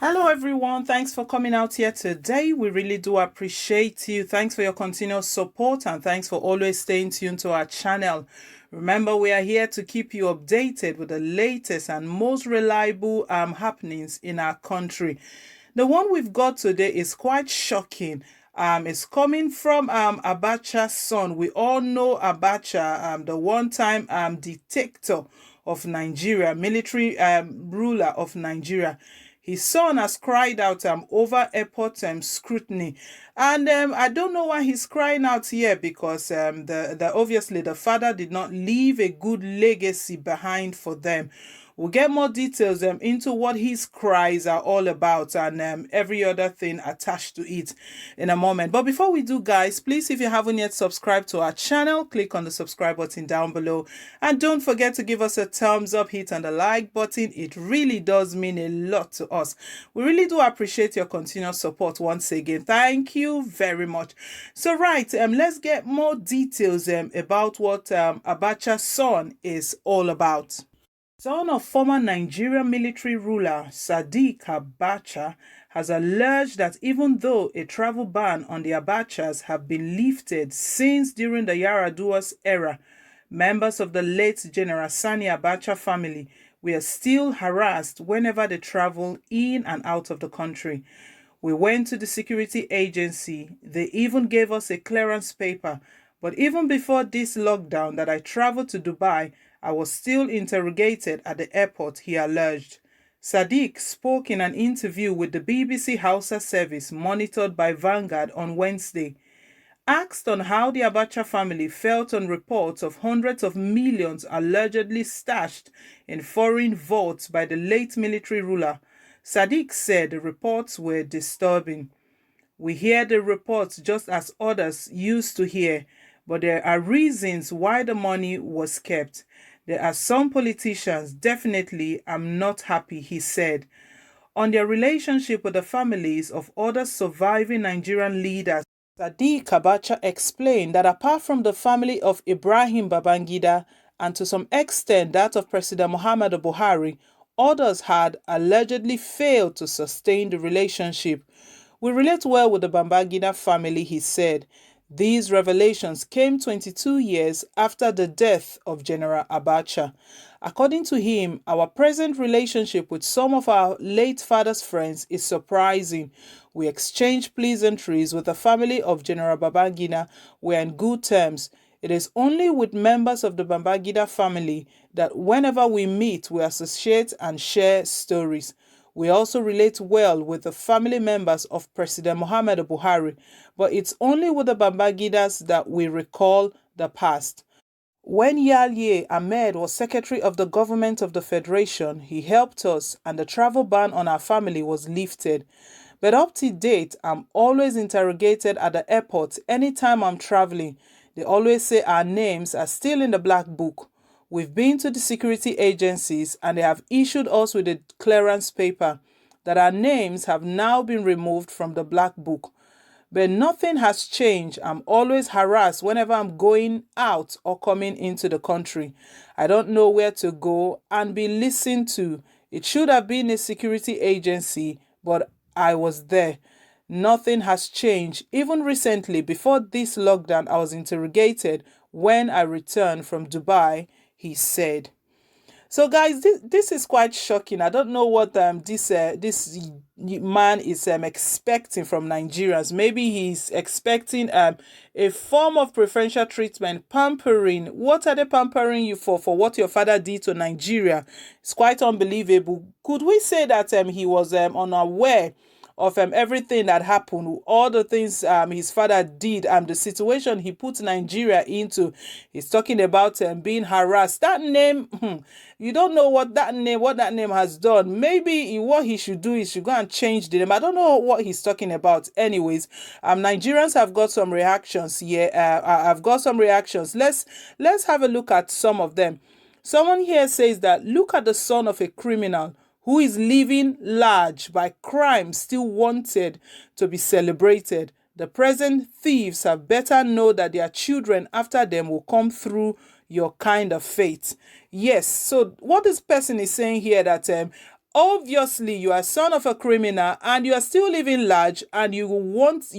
Hello, everyone. Thanks for coming out here today. We really do appreciate you. Thanks for your continuous support and thanks for always staying tuned to our channel. Remember, we are here to keep you updated with the latest and most reliable happenings in our country. The one we've got today is quite shocking. It's coming from Abacha's son. We all know Abacha, the one-time dictator of Nigeria, military ruler of Nigeria. His son has cried out over airport scrutiny, and I don't know why he's crying out here because the obviously the father did not leave a good legacy behind for them. We'll get more details into what his cries are all about and every other thing attached to it in a moment. But before we do, guys, please, if you haven't yet subscribed to our channel, click on the subscribe button down below. And don't forget to give us a thumbs up, hit on the like button. It really does mean a lot to us. We really do appreciate your continuous support once again. Thank you very much. So, right, let's get more details about what Abacha's son is all about. Son of former Nigerian military ruler Sadiq Abacha has alleged that even though a travel ban on the Abacha'S have been lifted since during the Yar'Adua's era, members of the late General Sani Abacha family were still harassed whenever they travel in and out of the country. We went to the security agency. They even gave us a clearance paper. But even before this lockdown that I traveled to Dubai, I was still interrogated at the airport, he alleged. Sadiq spoke in an interview with the BBC Hausa service monitored by Vanguard on Wednesday. Asked on how the Abacha family felt on reports of hundreds of millions allegedly stashed in foreign vaults by the late military ruler, Sadiq said the reports were disturbing. We hear the reports just as others used to hear, but there are reasons why the money was kept. There are some politicians, definitely I'm not happy, he said. On their relationship with the families of other surviving Nigerian leaders, Sadiq Abacha explained that apart from the family of Ibrahim Babangida and to some extent that of President Muhammadu Buhari, others had allegedly failed to sustain the relationship. We relate well with the Babangida family, he said. These revelations came 22 years after the death of General Abacha. According to him, our present relationship with some of our late father's friends is surprising. We exchange pleasantries with the family of General Babangida. We are in good terms. It is only with members of the Babangida family that whenever we meet, we associate and share stories. We also relate well with the family members of President Muhammadu Buhari, but it's only with the Babangidas that we recall the past. When Yalye Ahmed was Secretary of the Government of the Federation, he helped us and the travel ban on our family was lifted. But up to date, I'm always interrogated at the airport anytime I'm traveling. They always say our names are still in the black book. We've been to the security agencies and they have issued us with a clearance paper that our names have now been removed from the black book. But nothing has changed. I'm always harassed whenever I'm going out or coming into the country. I don't know where to go and be listened to. It should have been a security agency, but I was there. Nothing has changed. Even recently, before this lockdown, I was interrogated when I returned from Dubai, he said. So, guys, this is quite shocking. I don't know what this man is expecting from Nigerians. Maybe he's expecting a form of preferential treatment, pampering. What are they pampering you for? For what your father did to Nigeria? It's quite unbelievable. Could we say that he was unaware of everything that happened, all the things his father did, the situation he put Nigeria into? He's talking about being harassed. That name, you don't know what that name has done. Maybe what he should do is should go and change the name. I don't know what he's talking about. Anyways, Nigerians have got some reactions here. I've got some reactions. Let's have a look at some of them. Someone here says that look at the son of a criminal who is living large by crime still wanted to be celebrated. The present thieves have better know that their children after them will come through your kind of fate. Yes, so what this person is saying here that Obviously, you are son of a criminal and you are still living large, and you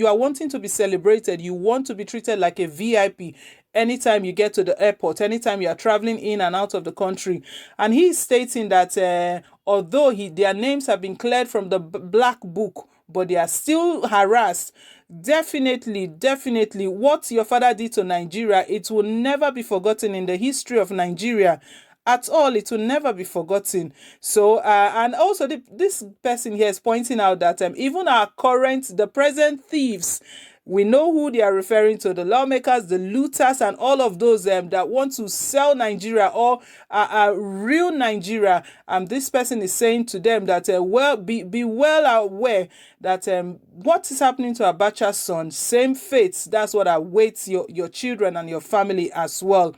are wanting to be celebrated. You want to be treated like a VIP anytime you get to the airport, anytime you are traveling in and out of the country. And he is stating that although their names have been cleared from the black book, but they are still harassed. Definitely, what your father did to Nigeria, it will never be forgotten in the history of Nigeria at all. It will never be forgotten. So and also this person here is pointing out that even the present thieves, we know who they are referring to: the lawmakers, the looters, and all of those that want to sell Nigeria or real Nigeria. This person is saying to them that be well aware that what is happening to Abacha's son, same fate. That's what awaits your children and your family as well.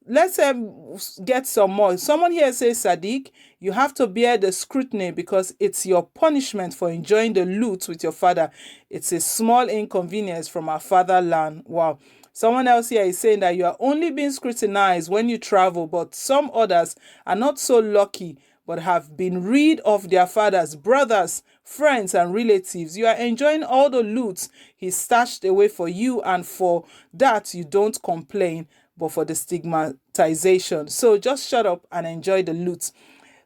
Let's get some more. Someone here says, Sadiq, you have to bear the scrutiny because it's your punishment for enjoying the loot with your father. It's a small inconvenience from our fatherland. Wow. Someone else here is saying that you are only being scrutinized when you travel, but some others are not so lucky but have been rid of their fathers, brothers, friends, and relatives. You are enjoying all the loot he stashed away for you, and for that you don't complain, but for the stigmatization. So just shut up and enjoy the loot.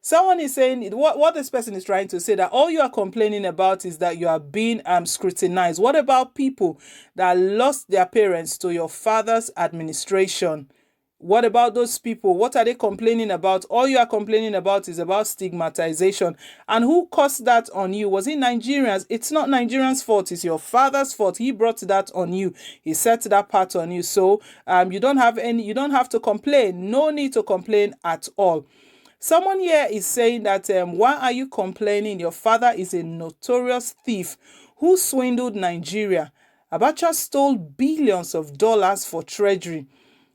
Someone is saying, what this person is trying to say, that all you are complaining about is that you are being scrutinized. What about people that lost their parents to your father's administration? What about those people? What are they complaining about? All you are complaining about is about stigmatization. And who caused that on you? Was it Nigerians? It's not Nigerians' fault. It's your father's fault. He brought that on you. He set that part on you. So you don't have to complain. No need to complain at all. Someone here is saying that why are you complaining? Your father is a notorious thief who swindled Nigeria. Abacha stole billions of dollars for treasury.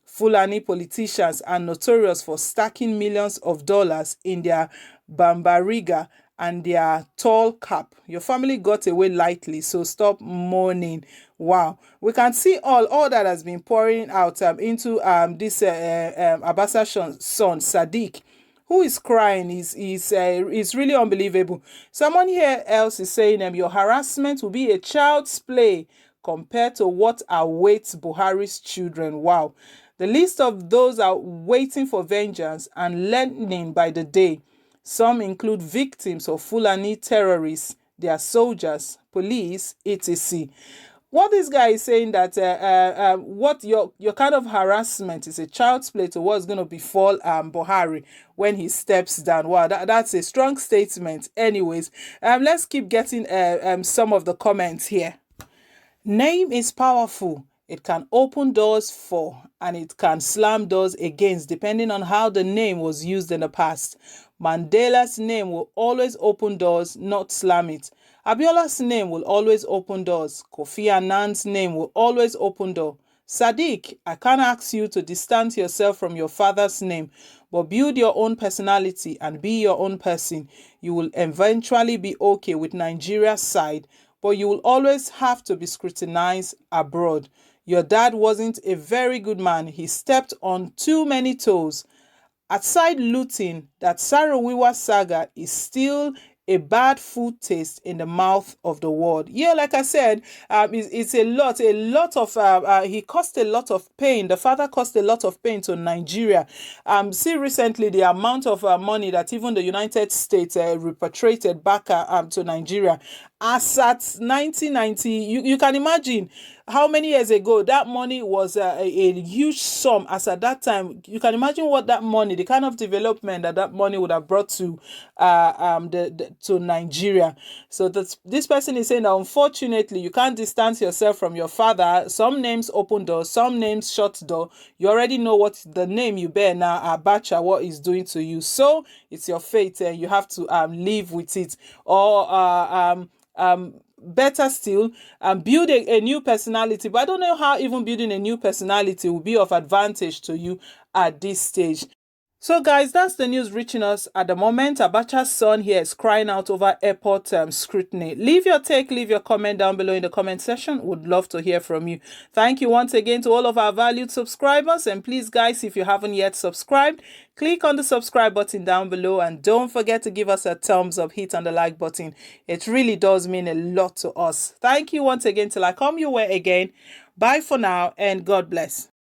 Fulani politicians are notorious for stacking millions of dollars in their bambariga and their tall cap. Your family got away lightly, so stop mourning. Wow. We can see all that has been pouring out into this Abacha's son, Sadiq, who is crying. Is really unbelievable. Someone here else is saying your harassment will be a child's play compared to what awaits Buhari's children. Wow. The list of those are waiting for vengeance and learning by the day. Some include victims of Fulani terrorists, their soldiers, police, etc. What this guy is saying, that what your kind of harassment is a child's play to what's going to befall Buhari when he steps down. Wow, that's a strong statement. Anyways, let's keep getting some of the comments here. Name is powerful. It can open doors for and it can slam doors against, depending on how the name was used in the past. Mandela's name will always open doors, not slam it. Abiola's name will always open doors. Kofi Annan's name will always open door. Sadiq, I can't ask you to distance yourself from your father's name, but build your own personality and be your own person. You will eventually be okay with Nigeria's side, but you will always have to be scrutinized abroad. Your dad wasn't a very good man. He stepped on too many toes. Aside looting, that Sarawiwa saga is still a bad food taste in the mouth of the world. Yeah, like I said, it's a lot of, he caused a lot of pain. The father caused a lot of pain to Nigeria. See recently the amount of money that even the United States repatriated back to Nigeria. As at 1990, you can imagine how many years ago that money was a huge sum. As at that time, you can imagine what that money, the kind of development that money would have brought to to Nigeria. So this person is saying that unfortunately you can't distance yourself from your father. Some names open doors, some names shut door. You already know what the name you bear now, Abacha, what is doing to you. So it's your fate, and you have to live with it, or better still, build a new personality. But I don't know how even building a new personality will be of advantage to you at this stage. So, guys, that's the news reaching us at the moment. Abacha's son here is crying out over airport scrutiny. Leave your take, leave your comment down below in the comment section. Would love to hear from you. Thank you once again to all of our valued subscribers. And please, guys, if you haven't yet subscribed, click on the subscribe button down below. And don't forget to give us a thumbs up, hit on the like button. It really does mean a lot to us. Thank you once again till I come your way again. Bye for now and God bless.